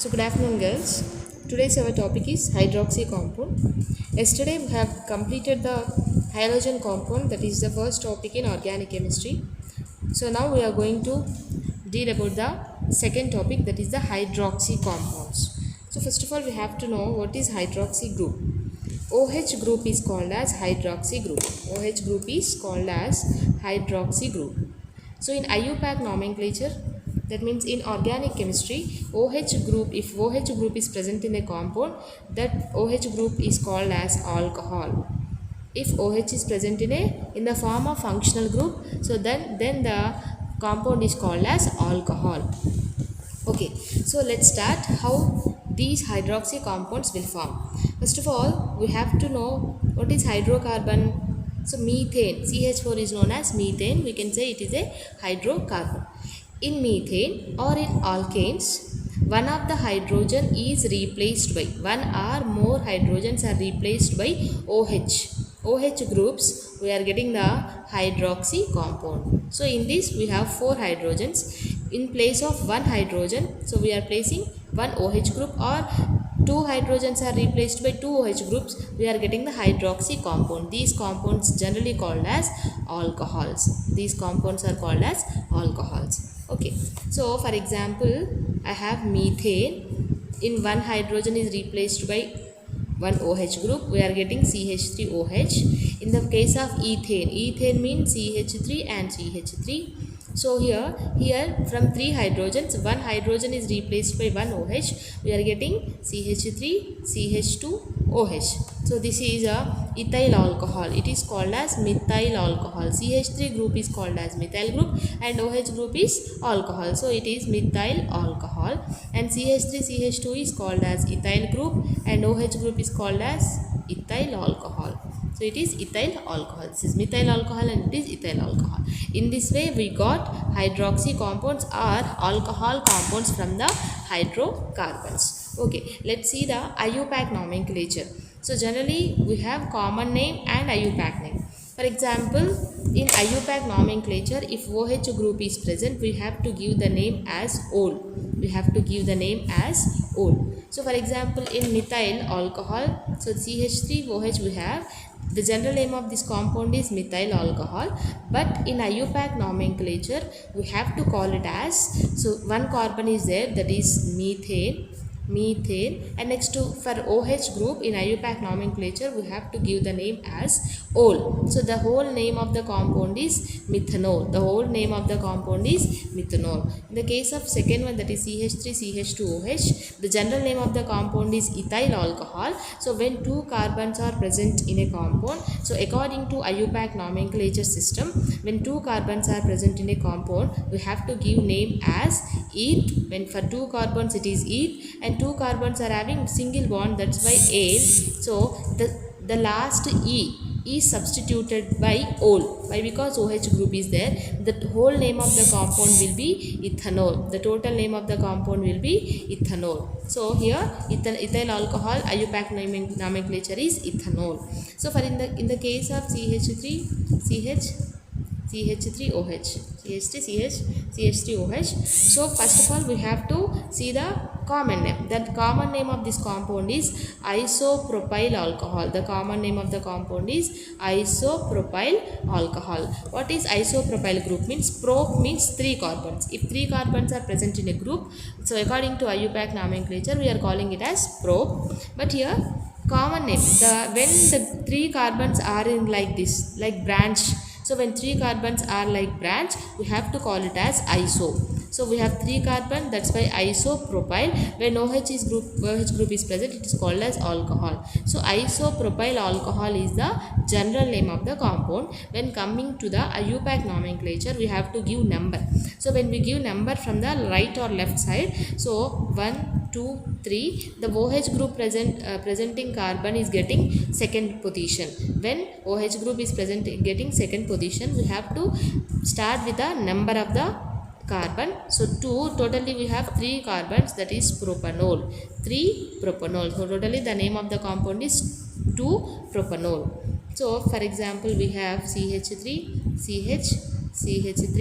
So good afternoon girls. Today's our topic is hydroxy compound. Yesterday we have completed the halogen compound, that is the first topic in organic chemistry. So now we are going to deal about the second topic, that is the hydroxy compounds. So first of all we have to know what is hydroxy group. OH group is called as hydroxy group. OH group is called as hydroxy group. So in IUPAC nomenclature, that means in organic chemistry, OH group, if OH group is present in a compound, that OH group is called as alcohol. If OH is present in the form of functional group, so then the compound is called as alcohol. Okay, so let's start how these hydroxy compounds will form. First of all, we have to know what is hydrocarbon. So methane, CH4 is known as methane. We can say it is a hydrocarbon. In methane or in alkanes, one of the hydrogen is replaced by, one or more hydrogens are replaced by OH. OH groups, we are getting the hydroxy compound. So in this we have 4 hydrogens. In place of one hydrogen, so we are placing one OH group, or 2 hydrogens are replaced by 2 OH groups, we are getting the hydroxy compound. These compounds generally called as alcohols. These compounds are called as alcohols. Okay, so for example, I have methane. In one hydrogen is replaced by one OH group, we are getting CH3OH. In the case of ethane, ethane means CH3 and CH3. So here from 3 hydrogens, one hydrogen is replaced by one OH, we are getting CH3, CH2OH. So this is a ethyl alcohol. It is called as methyl alcohol. CH3 group is called as methyl group and OH group is alcohol. So it is methyl alcohol, and CH3, CH2 is called as ethyl group and OH group is called as ethyl alcohol. So it is ethyl alcohol. This is methyl alcohol and it is ethyl alcohol. In this way we got hydroxy compounds or alcohol compounds from the hydrocarbons. Okay, let's see the IUPAC nomenclature. So generally we have common name and IUPAC name. For example, in IUPAC nomenclature, if OH group is present, we have to give the name as ol. We have to give the name as ol. So for example, in methyl alcohol, so CH3OH we have, the general name of this compound is methyl alcohol, but in IUPAC nomenclature we have to call it as, so one carbon is there, that is methane, and next to for OH group in IUPAC nomenclature we have to give the name as ol. So the whole name of the compound is methanol. The whole name of the compound is methanol. In the case of second one, that is CH3CH2OH, the general name of the compound is ethyl alcohol. So when 2 carbons are present in a compound, so according to IUPAC nomenclature system, when 2 carbons are present in a compound, we have to give name as eth. When for 2 carbons it is eth, and 2 carbons are having single bond, that's why ane. So the last E is substituted by ol. Why? Because OH group is there. The whole name of the compound will be ethanol. The total name of the compound will be ethanol. So here ethyl alcohol IUPAC nomenclature is ethanol. So for in the case of CH3OH, CH3OH. So first of all we have to see the common name. That common name of this compound is isopropyl alcohol. The common name of the compound is isopropyl alcohol. What is isopropyl group means? Prop means 3 carbons. If 3 carbons are present in a group, so according to IUPAC nomenclature we are calling it as prop. But here common name, when the 3 carbons are in like this, like branch. So when 3 carbons are like branch, we have to call it as iso. So we have 3 carbon, that's why isopropyl. When OH group is present, it is called as alcohol. So isopropyl alcohol is the general name of the compound. When coming to the IUPAC nomenclature, we have to give number. So when we give number from the right or left side, so 1, 2, 3, the OH group presenting carbon is getting second position. When OH group is present getting second position, we have to start with the number of the carbon. So 2, totally we have 3 carbons, that is propanol. 3 propanol. So totally the name of the compound is 2 propanol. So for example we have CH3, CH3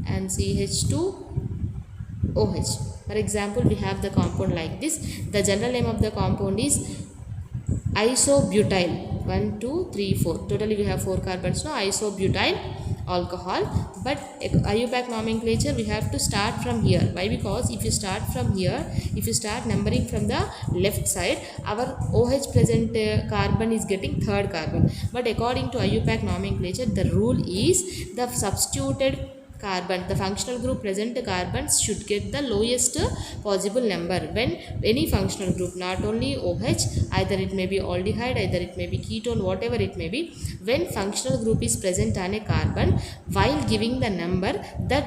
and CH2 OH. For example, we have the compound like this. The general name of the compound is isobutyl. 1 2 3 4, totally we have 4 carbons now. Isobutyl alcohol. But IUPAC nomenclature we have to start from here. Why? Because if you start from here, if you start numbering from the left side, our OH present carbon is getting third carbon. But according to IUPAC nomenclature, the rule is the substituted carbon, the functional group present carbons should get the lowest possible number when any functional group, not only OH, either it may be aldehyde, either it may be ketone, whatever it may be, when functional group is present on a carbon, while giving the number, that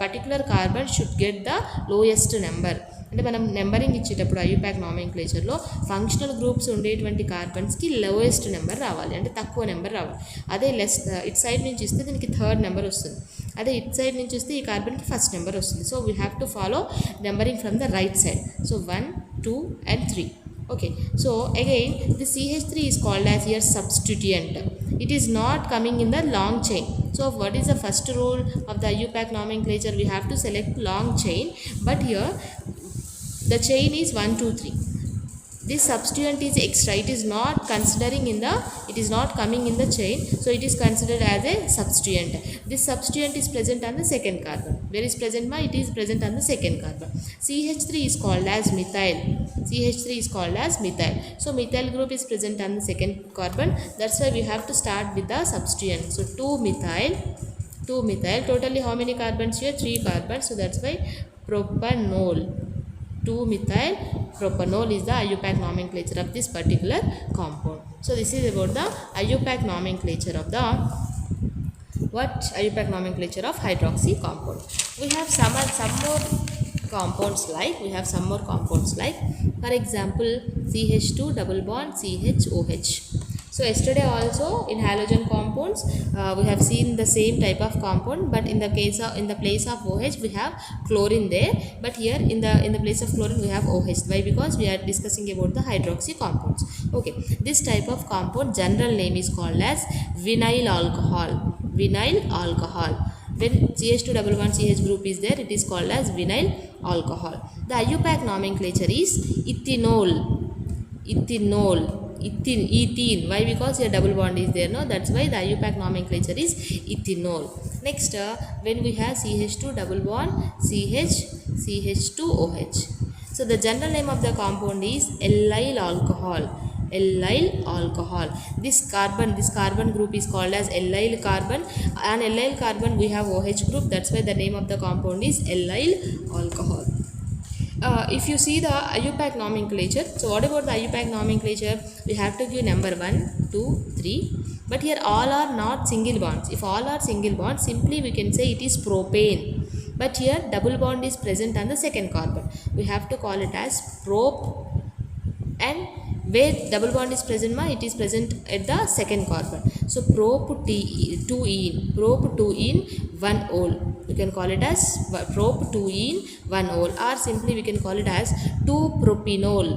particular carbon should get the lowest number. అంటే మనం numbering ఇచ్చేటప్పుడు IUPAC నామెన్క్లేచర్లో functional groups ఉండేటువంటి కార్బన్స్కి lowest number రావాలి, అంటే తక్కువ number రావాలి. అదే it side నుంచి ఇస్తే దీనికి థర్డ్ నెంబర్ వస్తుంది. అదే ఇట్ సైడ్ నుంచి ఇస్తే ఈ కార్బన్కి ఫస్ట్ నెంబర్ వస్తుంది. So we have to follow numbering from the right side. So 1 2 and 3. Okay, so again the CH3 is called as here substituent. It is not coming in the long chain. So what is the first rule of the IUPAC nomenclature? We have to select long chain, but here the chain is 1 2 3. This substituent is extra. It is not considering in the, it is not coming in the chain, so it is considered as a substituent. This substituent is present on the second carbon. Where is present ma? It is present on the second carbon. CH3 is called as methyl. CH3 is called as methyl. So methyl group is present on the second carbon. That's why we have to start with the substituent. So 2 methyl. Totally how many carbons here? 3 carbons. So that's why propanol. 2 methyl propanol is the IUPAC nomenclature of this particular compound. So this is about the IUPAC nomenclature of the IUPAC nomenclature of hydroxy compound. We have some more compounds like, for example, CH2 double bond CHOH. So yesterday also in halogen compounds we have seen the same type of compound, but in the place of OH we have chlorine there, but here in the place of chlorine we have OH. Why? Because we are discussing about the hydroxy compounds. Okay, this type of compound general name is called as vinyl alcohol. When CH2 double bond CH group is there, it is called as vinyl alcohol. The IUPAC nomenclature is ethanol. Ethene. Why? Because here double bond is there, no? That's why the IUPAC nomenclature is ethanol. Next, when we have CH2 double bond CH2OH. So the general name of the compound is allyl alcohol. This carbon group is called as allyl carbon. On allyl carbon we have OH group. That's why the name of the compound is allyl alcohol. If you see the IUPAC nomenclature, so what about the IUPAC nomenclature? We have to give number 1 2 3, but here all are not single bonds. If all are single bonds, simply we can say it is propane, but here double bond is present on the second carbon. We have to call it as prop, and where double bond is present ma, it is present at the second carbon. So prop-2-ene 1-ol, we can call it as prop-2-ene 1-ol, or simply we can call it as 2-propanol.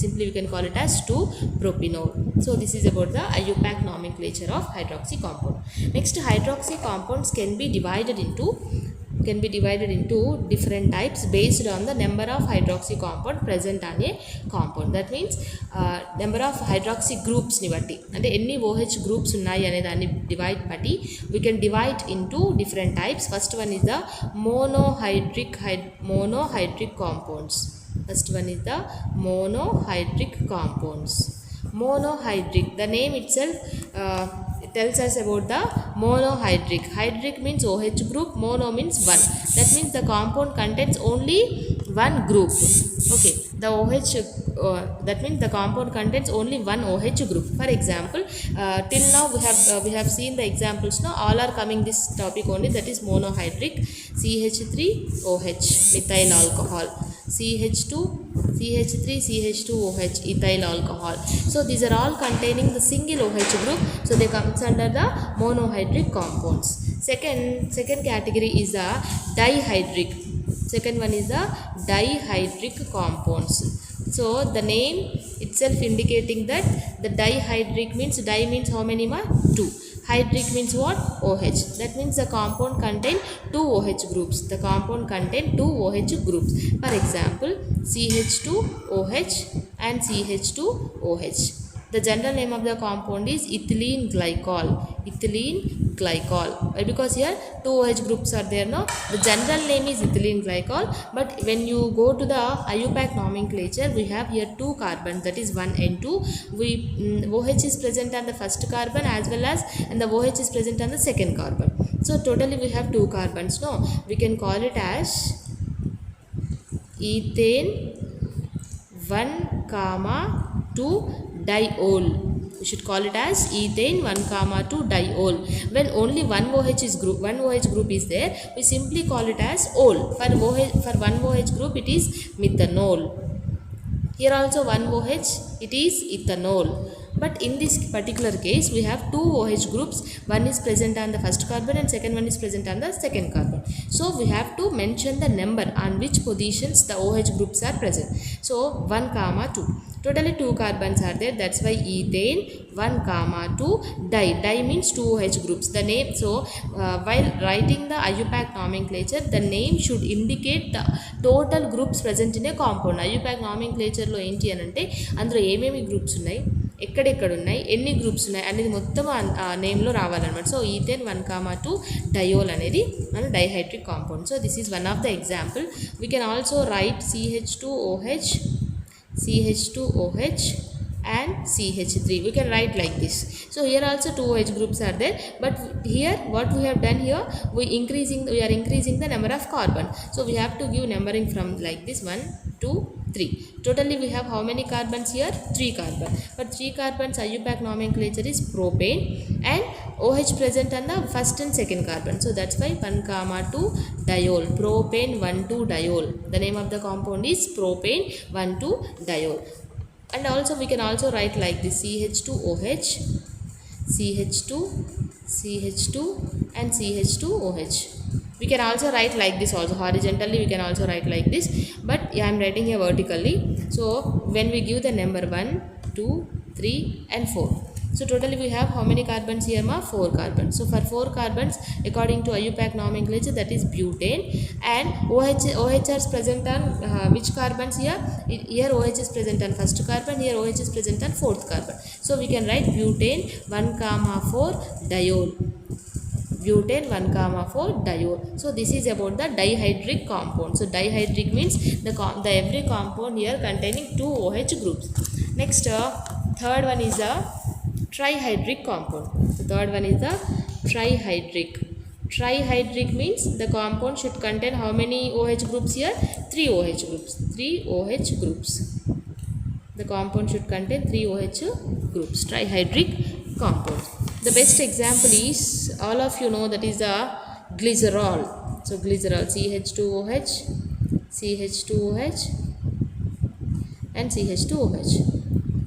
Simply we can call it as 2-propanol. So this is about the IUPAC nomenclature of hydroxy compound. Next, hydroxy compounds can be divided into different types based on the number of hydroxy compound present on a compound. That means number of hydroxy groups ni batti, ante enni OH groups unnayi ane danni divide batti we can divide into different types. First one is the monohydric compounds. Monohydric, the name itself tells us about the monohydric. Hydric means OH group, mono means one. That means the compound contains only one group. Okay, the OH that means the compound contains only one OH group. For example, till now we have seen the examples. Now all are coming this topic only, that is monohydric. CH3OH methyl alcohol, CH3CH2OH ethyl alcohol. So these are all containing the single OH group, so they comes under the monohydric compounds. Second category is the dihydric. Second one is the dihydric compounds. So the name itself indicating that the dihydric means, di means how many ma? 2. Hydric means what? OH. That means the compound contain two OH groups. The compound contain two OH groups. For example, CH2OH and CH2OH. The general name of the compound is ethylene glycol. Ethylene glycol. Why? Because here two OH groups are there. No, the general name is ethylene glycol. But when you go to the IUPAC nomenclature, we have here two carbons. That is 1 and 2. OH is present on the first carbon as well as, and the OH is present on the second carbon. So totally we have two carbons. No, we can call it as ethane 1 comma 2 diol. We should call it as ethane 1 comma 2 diol. When only one OH group is there, we simply call it as ol. For one OH group it is methanol. Here also one OH, it is ethanol. But in this particular case, we have two OH groups. One is present on the first carbon and second one is present on the second carbon. So we have to mention the number on which positions the OH groups are present. So 1 comma 2. Totally two carbons are there. That's why ethane 1 comma 2 di. Di means two OH groups. The name. So while writing the IUPAC nomenclature, the name should indicate the total groups present in a compound. IUPAC nomenclature లో ఏంటి అని అంటే అందులో ఏమేమి groups ఉన్నాయి, ఎక్కడెక్కడ ఉన్నాయి, ఎన్ని గ్రూప్స్ ఉన్నాయి అనేది మొత్తం ఆ నేమ్లో రావాలన్నమాట. సో ఈథేన్ 1 కామా 2 డయోల్ అనేది మన dihydric compound. So this is one of the example. We can also right CH2OH and CH3. We can write like this. So here also two OH groups are there, but here what we have done here, we are increasing the number of carbon. So we have to give numbering from like this 1 2 3. Totally we have how many carbons here? 3 carbon. But 3 carbons IUPAC nomenclature is propane and OH present on the first and second carbon. So that's why 1 comma 2 diol. Propane 1 2 diol. The name of the compound is propane 1 2 diol. And also we can also write like this CH2OH, CH2 and CH2OH. We can also write like this also. Horizontally we can also write like this, but yeah, I am writing here vertically. So when we give the number 1 2 3 and 4, so totally we have how many carbons here? 4 carbons. So for 4 carbons, according to IUPAC nomenclature, that is butane, and OH is present on which carbons here? Here OH is present on first carbon, here OH is present on fourth carbon. So we can write butane 1 comma 4 diol. Butane 1 comma 4 diol. So this is about the dihydric compound. So dihydric means the every compound here containing two OH groups. Next third one is the trihydric compound. The third one is the trihydric. Trihydric means the compound should contain how many OH groups here? 3 OH groups. 3 OH groups. The compound should contain 3 OH groups. Trihydric compound. The best example is, all of you know, that is the glycerol. So glycerol, CH2OH, CH2OH and CH2OH.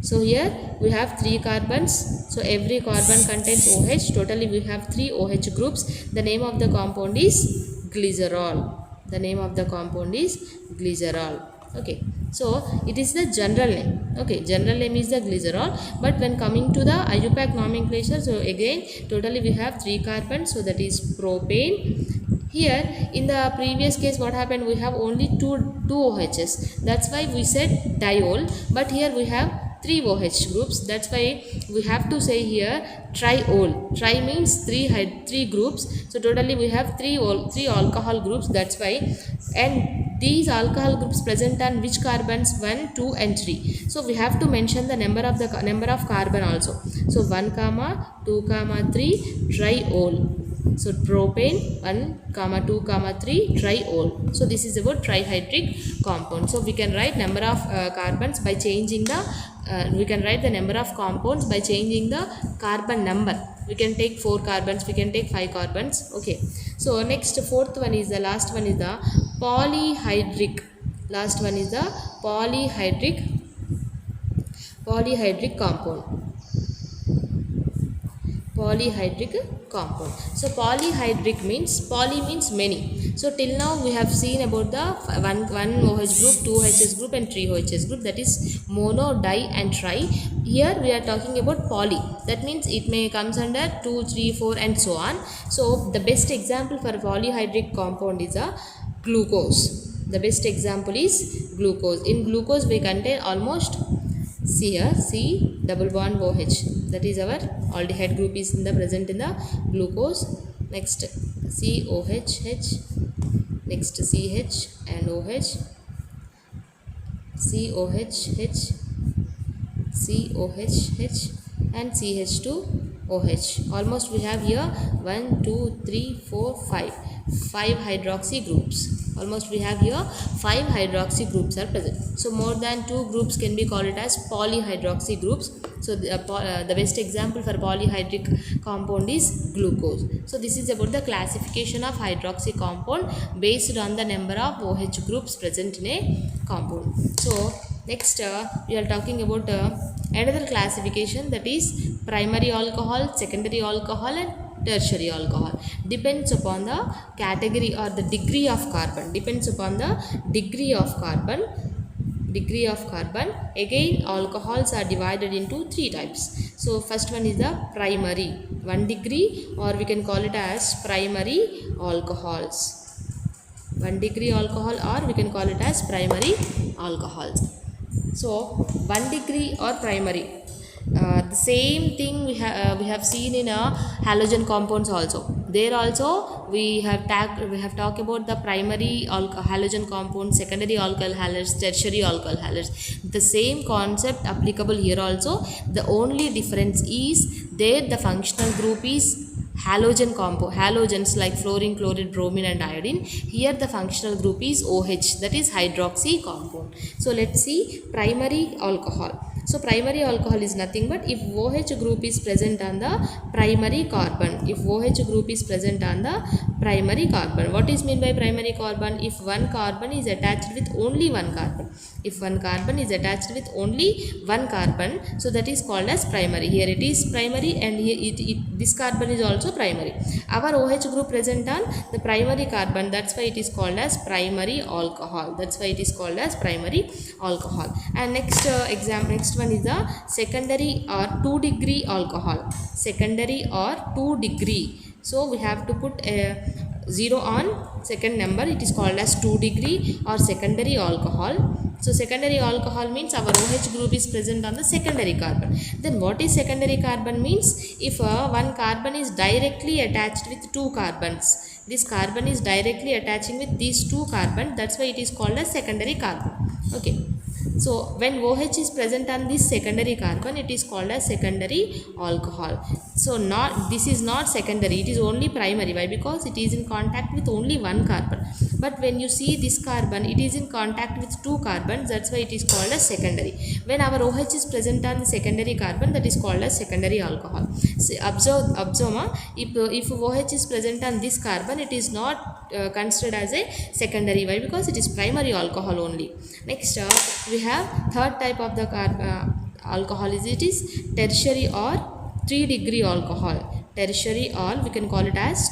So here we have 3 carbons. So every carbon contains OH. Totally we have 3 OH groups. The name of the compound is glycerol. The name of the compound is glycerol. Okay, so it is the general name. Okay, general name is the glycerol. But when coming to the IUPAC nomenclature, so again totally we have 3 carbons. So that is propane. Here in the previous case what happened, we have only two OHs. That's why we said diol. But here we have 3 OH groups. That's why we have to say here triol. Tri means 3 groups. So totally we have 3 alcohol groups. That's why, and these alcohol groups present on which carbons? 1 2 and 3. So we have to mention the number of carbon also. So 1 comma 2 comma 3 triol. So propane 1 comma 2 comma 3 triol. So this is about trihydric compound. So we can write number of carbons by changing the we can write the number of compounds by changing the carbon number. We can take 4 carbons, we can take 5 carbons. Okay, so next fourth one is the last one is the polyhydric. Last one is the polyhydric compound. Polyhydric compound. So polyhydric means, poly means many. So till now we have seen about the one OH group, two OH group and three OH group, that is mono, di and tri. Here we are talking about poly, that means it may comes under 2, 3, 4 and so on. So the best example for polyhydric compound is a glucose. The best example is glucose. In glucose we contain almost, see here, C double bond OH, that is our aldehyde group is in the present in the glucose. Next COH H, next CH and OH, COH H, COH H and CH2OH. Almost we have here 1, 2, 3, 4, 5 hydroxy groups. Almost we have here 5 hydroxy groups are present. So more than 2 groups can be called as polyhydroxy groups. So the best example for polyhydric compound is glucose. So this is about the classification of hydroxy compound based on the number of OH groups present in a compound. So next we are talking about another classification, that is primary alcohol, secondary alcohol and tertiary alcohol. Depends upon the category or the degree of carbon. Depends upon the degree of carbon. Degree of carbon. Again alcohols are divided into 3 types. So first one is the primary, 1 degree, or we can call it as primary alcohols. 1 degree alcohol, or we can call it as primary alcohols. So 1 degree or primary, the same thing we have seen in halogen compounds also. There also we have talked about the primary halogen compounds, secondary alkyl halides, tertiary alkyl halides. The same concept applicable here also. The only difference is there the functional group is halogen compound, halogens like fluorine, chlorine, bromine and iodine. Here the functional group is OH, that is hydroxy compound. So let's see primary alcohol. So primary alcohol is nothing but if OH group is present on the primary carbon. If OH group is present on the primary carbon. What is meant by primary carbon? If one carbon is attached with only one carbon. If one carbon is attached with only one carbon, so that is called as primary. Here it is primary and here this carbon is also primary. Our OH group present on the primary carbon, that's why it is called as primary alcohol. That's why it is called as primary alcohol. And next next one is the secondary or 2 degree alcohol. Secondary or 2 degree. So we have to put a 0 on second number. It is called as 2 degree or secondary alcohol. So secondary alcohol means our OH group is present on the secondary carbon. Then what is secondary carbon means? If one carbon is directly attached with 2 carbons. This carbon is directly attaching with these 2 carbons. That's why it is called as secondary carbon. Okay. So when OH is present on this secondary carbon, it is called as secondary alcohol. So this is not secondary, it is only primary. Why? Because it is in contact with only one carbon. But when you see this carbon, it is in contact with 2 carbons, that's why it is called as secondary. When our OH is present on the secondary carbon, that is called as secondary alcohol. So observe if OH is present on this carbon, it is not considered as a secondary. Why? Because it is primary alcohol only. Next we have third type of the alcohol is it is tertiary or 3 degree alcohol. Tertiary, or we can call it as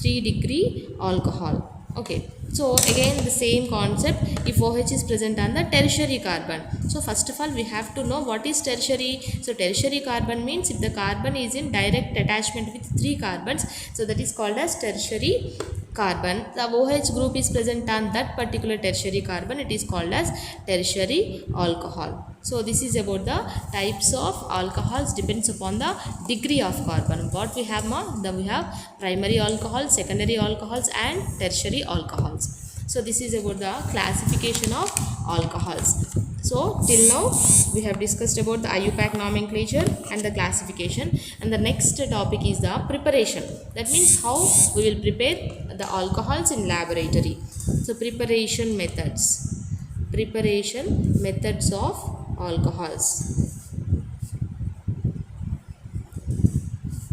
3 degree alcohol. Okay. So again the same concept, if OH is present on the tertiary carbon. So first of all we have to know what is tertiary. So tertiary carbon means if the carbon is in direct attachment with 3 carbons, so that is called as tertiary carbon. The OH group is present on that particular tertiary carbon, it is called as tertiary alcohol. So this is about the types of alcohols, depends upon the degree of carbon. What we have now? We have primary alcohols, secondary alcohols and tertiary alcohols. So this is about the classification of alcohols. So till now we have discussed about the IUPAC nomenclature and the classification, and the next topic is the preparation. That means how we will prepare the alcohols in laboratory. So preparation methods. Preparation methods of alcohols.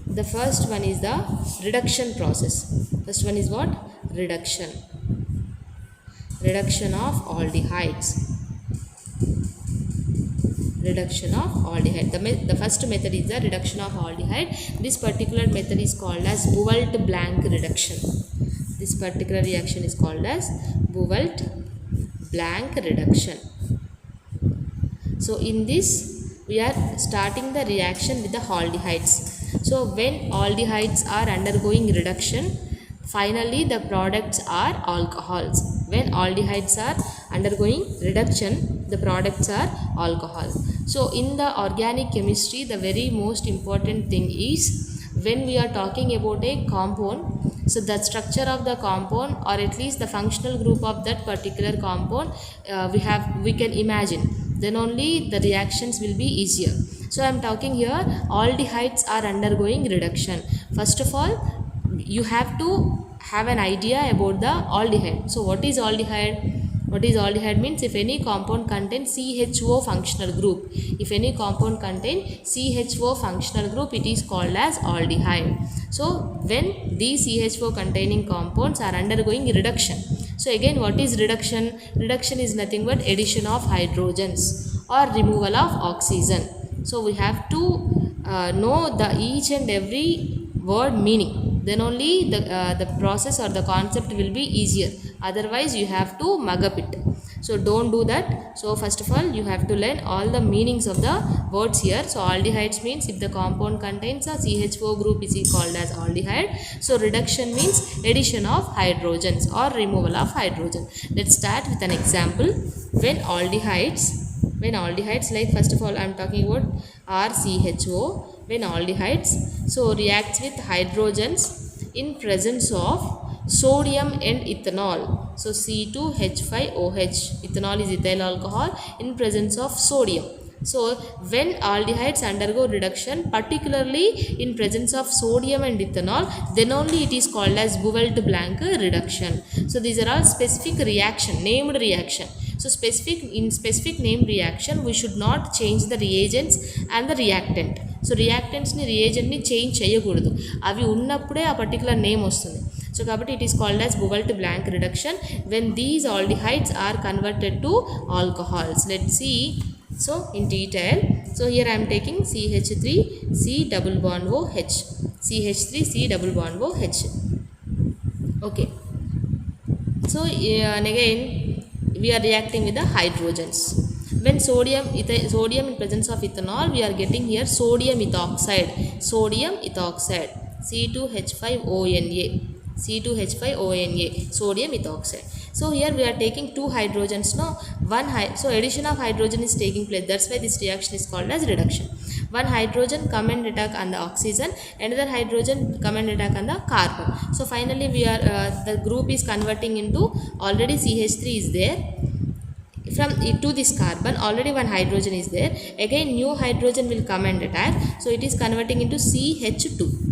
The first one is the reduction process. First one is what? Reduction. Reduction of aldehydes. reduction of aldehyde. The first method is the reduction of aldehyde. This particular method is called as Buwelt-Blank reduction. This particular reaction is called as Buwelt-Blank reduction. So in this we are starting the reaction with the aldehydes. So when aldehydes are undergoing reduction, finally the products are alcohols. When aldehydes are undergoing reduction, the products are alcohol. So in the organic chemistry, the very most important thing is when we are talking about a compound, so the structure of the compound or at least the functional group of that particular compound we can imagine, then only the reactions will be easier. So I am talking here aldehydes are undergoing reduction. First of all, you have to have an idea about the aldehyde. So what is aldehyde? What is aldehyde means if any compound contains CHO functional group. If any compound contains CHO functional group, it is called as aldehyde. So when these CHO containing compounds are undergoing reduction. So again, what is reduction? Reduction is nothing but addition of hydrogens or removal of oxygen. So we have to know the each and every word meaning, then only the process or the concept will be easier. Otherwise you have to mug up it. So don't do that. So first of all, you have to learn all the meanings of the words here. So aldehydes means if the compound contains a CHO group is called as aldehyde. So reduction means addition of hydrogens or removal of hydrogen. Let's start with an example. When aldehydes like first of all I am talking about RCHO. When aldehydes reacts with hydrogens in presence of sodium and ethanol. So C2H5OH. Ethanol is ethyl alcohol in presence of sodium. So when aldehydes undergo reduction, particularly in presence of sodium and ethanol, then only it is called as Buwelt-Blank reduction. So these are all specific reaction, named reaction. So in specific named reaction, we should not change the reagents and the reactant. So reactants ni reagent ni change cheyakudadu. Avi unnappude a particular name vastundi. So kabatti it is called as Buwelt-Blank reduction when these aldehydes are converted to alcohols. Let's see. So in detail, so here I am taking CH3C double bond OH. CH3C double bond OH. Okay. So and again we are reacting with the hydrogens. When sodium in presence of ethanol, we are getting here sodium ethoxide. C2H5ONA. Sodium ethoxide. So here we are taking two hydrogens. So addition of hydrogen is taking place. That's why this reaction is called as reduction. One hydrogen come and attack on the oxygen, another hydrogen come and attack on the carbon. So finally we are the group is converting into already CH3 is there. From to this carbon, already one hydrogen is there. Again new hydrogen will come and attack. So it is converting into CH2.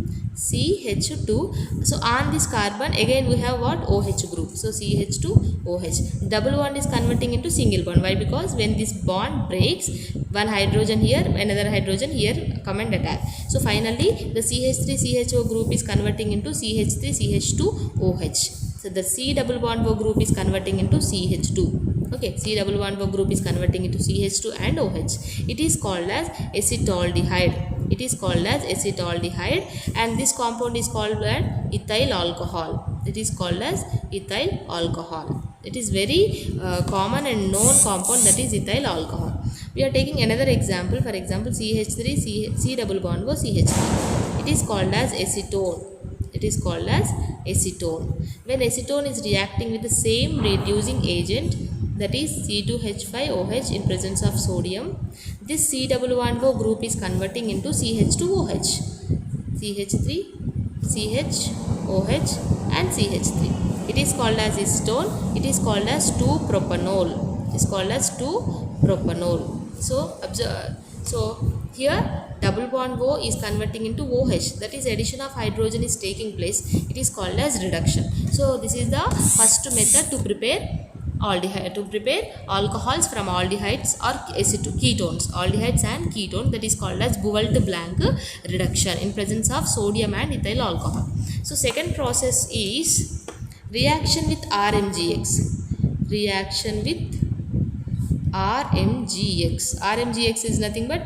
So on this carbon again we have what? OH group. So CH2OH. Double bond is converting into single bond. Why? Because when this bond breaks, one hydrogen here, another hydrogen here come and attack. So finally the CH3CHO group is converting into CH3CH2OH. So the C double bond O group is converting into CH2. Okay, C double bond O group is converting into CH2 and OH. It is called as acetaldehyde. And this compound is called as ethyl alcohol. It is called as ethyl alcohol. It is very common and known compound, that is ethyl alcohol. We are taking another example. For example, CH3 C double bond O CH3. It is called as acetone. When acetone is reacting with the same reducing agent, that is C2H5OH in presence of sodium, this C double bond O group is converting into CH2OH. CH3, CHOH and CH3. It is called as acetone. It is called as 2-propanol. So observe. So here double bond O is converting into OH, that is addition of hydrogen is taking place. It is called as reduction. So this is the first method to prepare alcohols from aldehydes or ketones, aldehydes and ketones, that is called as Buwelt-Blank reduction in presence of sodium and ethyl alcohol. So second process is reaction with RMGX. RMGX. RMGX is nothing but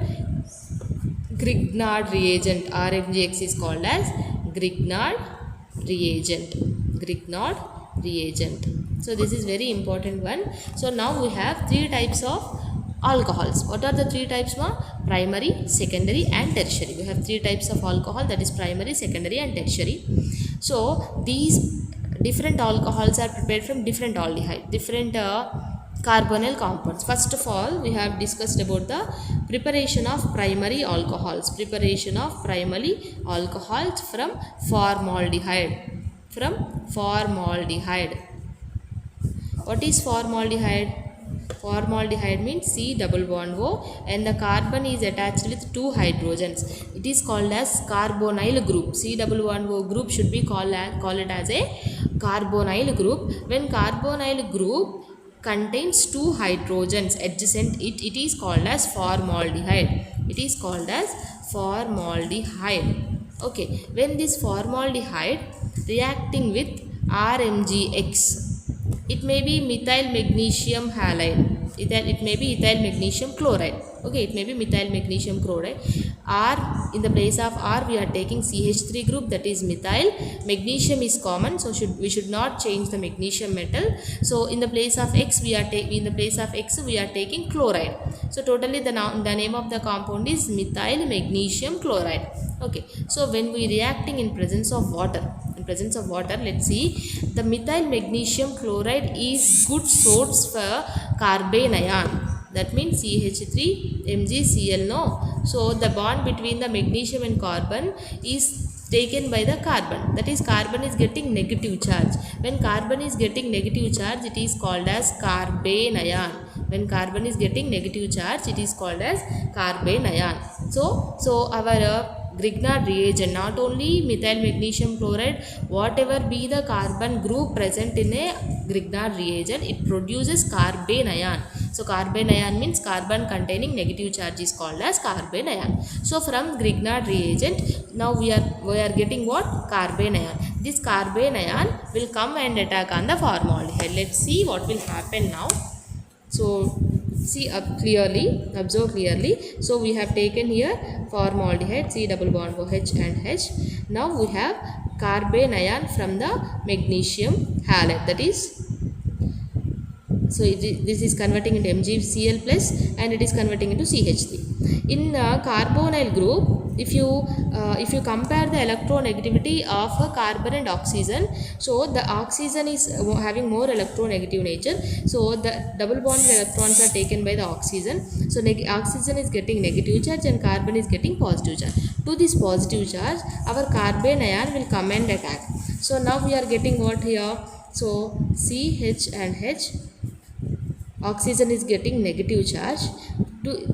Grignard reagent. RMGX is called as Grignard reagent. Grignard reagent. So this is very important one. So now we have three types of alcohols. What are the three types? Primary, secondary and tertiary. We have three types of alcohol, that is primary, secondary and tertiary. So these different alcohols are prepared from different aldehyde, different carbonyl compounds. First of all, we have discussed about the preparation of primary alcohols. Preparation of primary alcohols from formaldehyde. From formaldehyde. What is formaldehyde? Formaldehyde means C double bond O and the carbon is attached with two hydrogens. It is called as carbonyl group. C double bond O group should be call it as a carbonyl group. When carbonyl group contains two hydrogens adjacent it is called as formaldehyde. It is called as formaldehyde. Okay, when this formaldehyde reacting with RMGX, it may be methyl magnesium halide. It may be ethyl magnesium chloride. Okay, it may be methyl magnesium chloride. R, in the place of R we are taking CH3 group, that is methyl. Magnesium is common, so we should not change the magnesium metal. So in the place of X we are taking chloride. So totally the name of the compound is methyl magnesium chloride. Okay, so when we reacting in presence of water, let's see, the methyl magnesium chloride is good source for carbanion. That means CH3 MgCl, no. So the bond between the magnesium and carbon is taken by the carbon. That is, carbon is getting negative charge. When carbon is getting negative charge, it is called as carbanion. When carbon is getting negative charge, it is called as carbanion. So our Grignard reagent, not only methyl magnesium chloride, whatever be the carbon group present in a Grignard reagent, it produces carbanion. So carbanion means carbon containing negative charge is called as carbanion. So from Grignard reagent, now we are getting what? Carbanion. This carbanion will come and attack on the formaldehyde. Let's see what will happen now. So see observe clearly. So we have taken here formaldehyde, C double bond OH and H. Now we have carbanion from the magnesium halide, that is, so this is converting into MgCl plus and it is converting into CH3. In carbonyl group, if you compare the electronegativity of a carbon and oxygen, so the oxygen is having more electronegative nature, so the double bond electrons are taken by the oxygen, so oxygen is getting negative charge and carbon is getting positive charge. To this positive charge, our carbanion will come and attack. So now we are getting what here? So CH and H, oxygen is getting negative charge,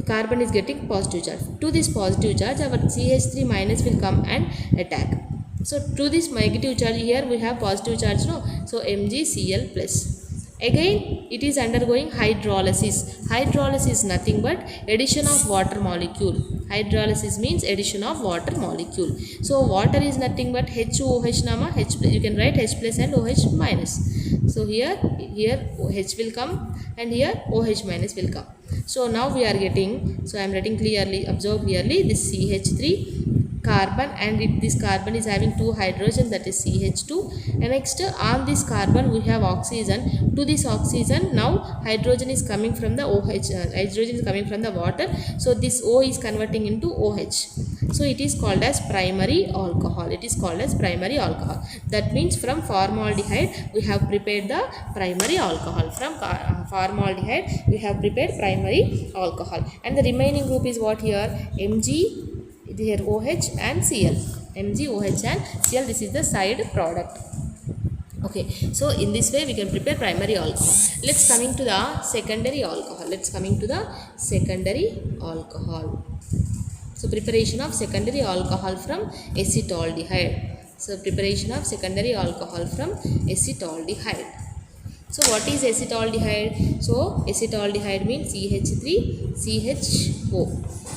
carbon is getting positive charge. To this positive charge, our CH3 minus will come and attack. So to this negative charge, here we have positive charge, no? So MgCl plus. Again it is undergoing hydrolysis. Hydrolysis is nothing but addition of water molecule. Hydrolysis means addition of water molecule. So water is nothing but HOH nama, H, you can write H plus and OH minus. So here OH will come and here OH minus will come. So now we are getting, so I am writing clearly, observe clearly, this CH3 carbon and this carbon is having two hydrogen, that is CH2, and next on this carbon we have oxygen. To this oxygen now hydrogen is coming from the OH, hydrogen is coming from the water, so this O is converting into OH. So it is called as primary alcohol. It is called as primary alcohol. That means from formaldehyde we have prepared the primary alcohol. From formaldehyde we have prepared primary alcohol, and the remaining group is what here? Mg, here OH and Cl. Mg, OH and Cl, this is the side product. Okay, so in this way we can prepare primary alcohol. Let's coming to the secondary alcohol. So preparation of secondary alcohol from acetaldehyde. So what is acetaldehyde? So acetaldehyde means CH3 CHO.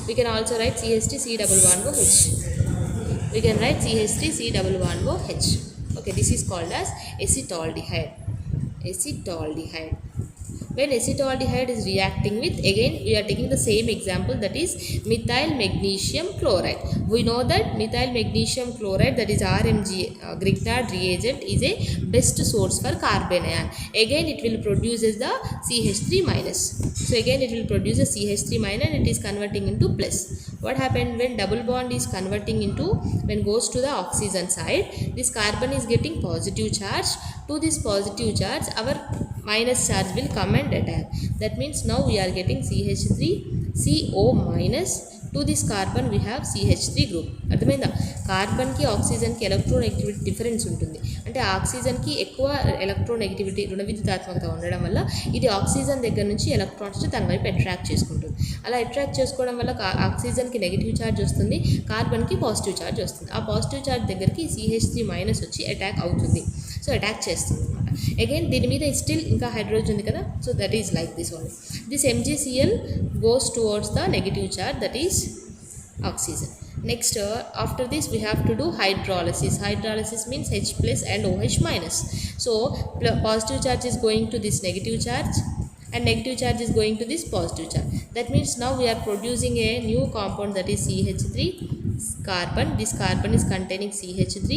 We can also write CH3 C double bond OH. We can write CH3 C double bond OH. Okay, this is called as acetaldehyde. when acetaldehyde is reacting with, again we are taking the same example, that is methyl magnesium chloride. We know that methyl magnesium chloride, that is RMG, Grignard reagent, is a best source for carbon ion. Again it will produce the CH3 minus. So again it will produce a CH3 minus and it is converting into plus. What happened when double bond is converting into, when goes to the oxygen side, this carbon is getting positive charge. To this positive charge our minus charge will come and attack. That means now we are getting CH3CO minus. To this carbon we have CH3 group. అర్థమైందా? కార్బన్కి ఆక్సిజన్కి electronegativity difference ఉంటుంది. అంటే ఆక్సిజన్కి ఎక్కువ electronegativity రుణ విద్యుతాత్మకత ఉండడం వల్ల ఇది oxygen దగ్గర నుంచి ఎలక్ట్రాన్స్ తన వైపు అట్రాక్ట్ చేసుకుంటుంది. అలా అట్రాక్ట్ చేసుకోవడం వల్ల ఆక్సిజన్కి నెగిటివ్ ఛార్జ్ వస్తుంది, కార్బన్కి పాజిటివ్ ఛార్జ్ వస్తుంది. ఆ పాజిటివ్ ఛార్జ్ దగ్గరికి CH3 మైనస్ వచ్చి అటాక్ అవుతుంది. సో అటాక్ చేస్తుంది అనమాట. అగైన్ దీని మీద స్టిల్ ఇంకా హైడ్రోజన్ ఉంది కదా, so that is like this only. This MgCl goes towards the negative charge, that is oxygen. Next after this we have to do hydrolysis. Hydrolysis means H plus and OH minus. So positive charge is going to this negative charge and negative charge is going to this positive charge. That means now we are producing a new compound, that is CH3 carbon. This carbon is containing CH3.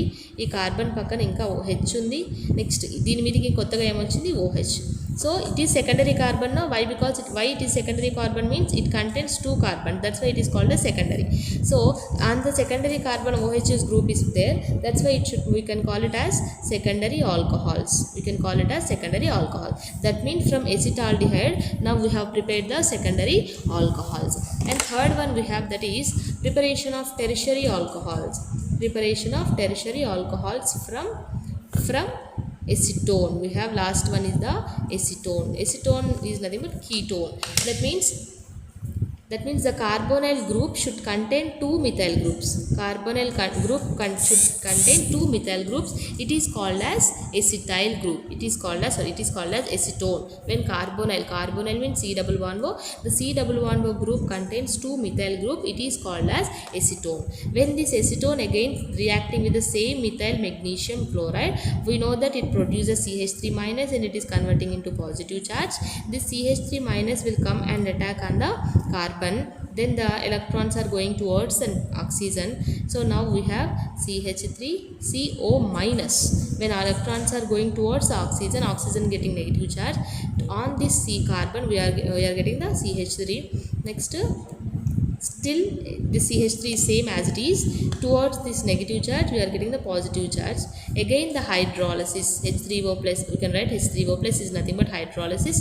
ఈ carbon పక్కన ఇంకా OH ఉంది. Next దీని మీదకి కొత్తగా ఏమొచ్చింది, OH. So it is secondary carbon now. Why? Because why it is secondary carbon means it contains two carbon. That's why it is called as secondary. So on the secondary carbon OH's group is there. That's why we can call it as secondary alcohols. We can call it as secondary alcohol. That means from acetaldehyde now we have prepared the secondary alcohols. And third one we have, that is preparation of tertiary alcohols. Preparation of tertiary alcohols from acetone. We have last one is the acetone. Acetone is nothing but ketone. That means the carbonyl group should contain two methyl groups. Carbonyl group should contain two methyl groups. It is called as acetyl group. It is called as acetone. When carbonyl means C double bond O. The C double bond O group contains two methyl group. It is called as acetone. When this acetone again reacting with the same methyl magnesium chloride, we know that it produces CH3 minus and it is converting into positive charge. This CH3 minus will come and attack on the carbon. Then the electrons are going towards an oxygen. So now we have CH3CO minus. When electrons are going towards the oxygen getting negative charge. On this C carbon we are getting the CH3. Next still the CH3 is same as it is. Towards this negative charge we are getting the positive charge. Again the hydrolysis, H3O plus, we can write H3O plus is nothing but hydrolysis,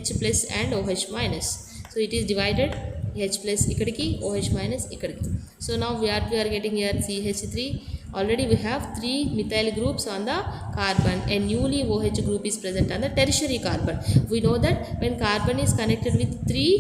H plus and OH minus. So it is divided, H plus ikkadiki, OH minus ikkadiki. So now we are getting here CH3. Already we have three methyl groups on the carbon. A newly OH group is present on the tertiary carbon. We know that when carbon is connected with three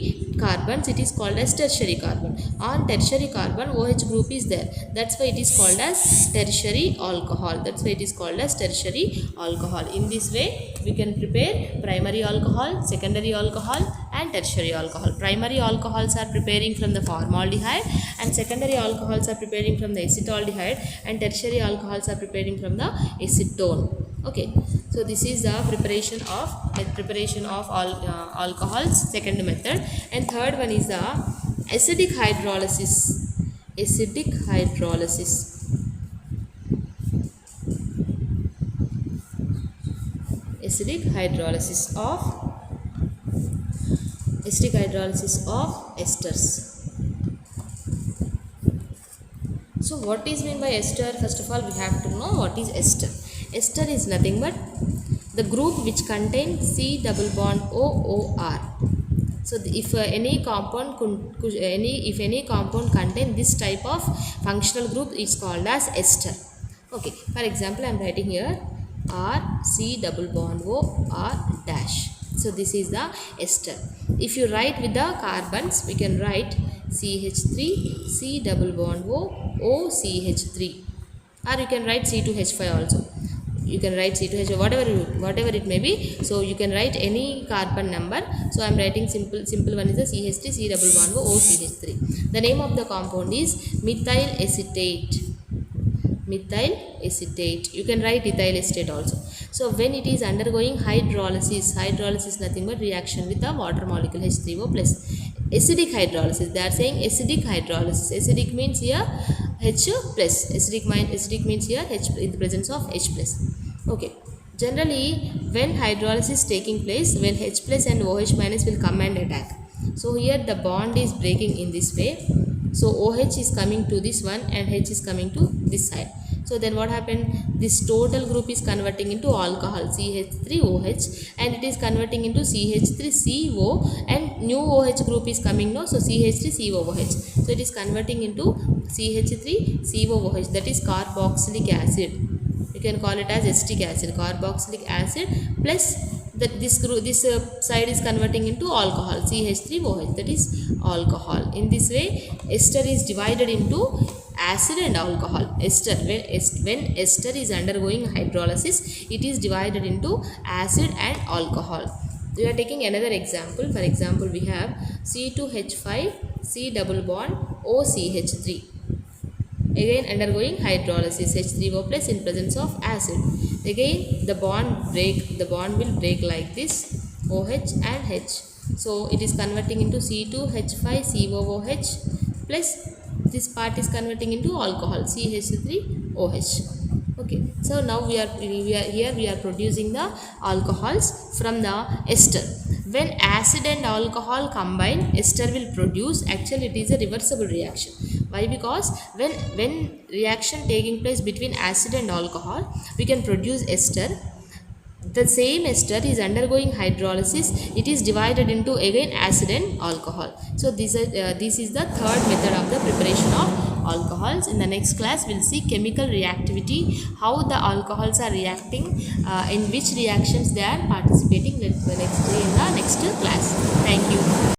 carbons, it is called as tertiary carbon. On tertiary carbon OH group is there. That's why it is called as tertiary alcohol. That's why it is called as tertiary alcohol. In this way we can prepare primary alcohol, secondary alcohol and tertiary alcohol. Primary alcohols are preparing from the formaldehyde and secondary alcohols are preparing from the acetaldehyde, and tertiary alcohols are preparing from the acetone. Okay, so this is the preparation of all alcohols, second method. And third one is the acidic hydrolysis. Acidic hydrolysis of esters. So what is meant by ester? First of all we have to know what is ester. Ester is nothing but the group which contains C double bond OOR. So if any compound contain this type of functional group is called as ester. Okay, for example I am writing here R C double bond O R dash. So this is the ester. If you write with the carbons, we can write CH3 C double bond O OCH3, or you can write C2H5 also. You can write C2H, whatever it may be. So you can write any carbon number. So I am writing simple one is the CH3 C double bond O OCH3. The name of the compound is methyl acetate. You can write ethyl acetate also. So when it is undergoing hydrolysis nothing but reaction with the water molecule H3O plus. Acidic hydrolysis, they are saying acidic hydrolysis. Acidic means here H plus. Acidic means here H in the presence of H plus. Okay. Generally, when hydrolysis is taking place, when H plus and OH minus will come and attack. So here the bond is breaking in this way. So OH is coming to this one and H is coming to this side. So then what happened? This total group is converting into alcohol CH3OH and it is converting into CH3CO and new OH group is coming now. So CH3COOH. So it is converting into CH3COOH, that is carboxylic acid. You can call it as acetic acid, carboxylic acid plus this side is converting into alcohol CH3OH, that is alcohol. In this way ester is divided into acid and alcohol. When ester is undergoing hydrolysis, it is divided into acid and alcohol. We are taking another example. For example, we have C2H5 C double bond OCH3, again undergoing hydrolysis H3O plus in presence of acid. Again the bond will break like this, OH and H. So it is converting into C2H5COOH plus this part is converting into alcohol CH3OH. Okay, so now we are producing the alcohols from the ester. When acid and alcohol combine, ester will produce, actually it is a reversible reaction. Why? Because when reaction taking place between acid and alcohol, we can produce ester. The same ester is undergoing hydrolysis, it is divided into again acid and alcohol. So this is the third method of the preparation of alcohols. In the next class we will see chemical reactivity, how the alcohols are reacting, in which reactions they are participating. Let's see in the next class. Thank you.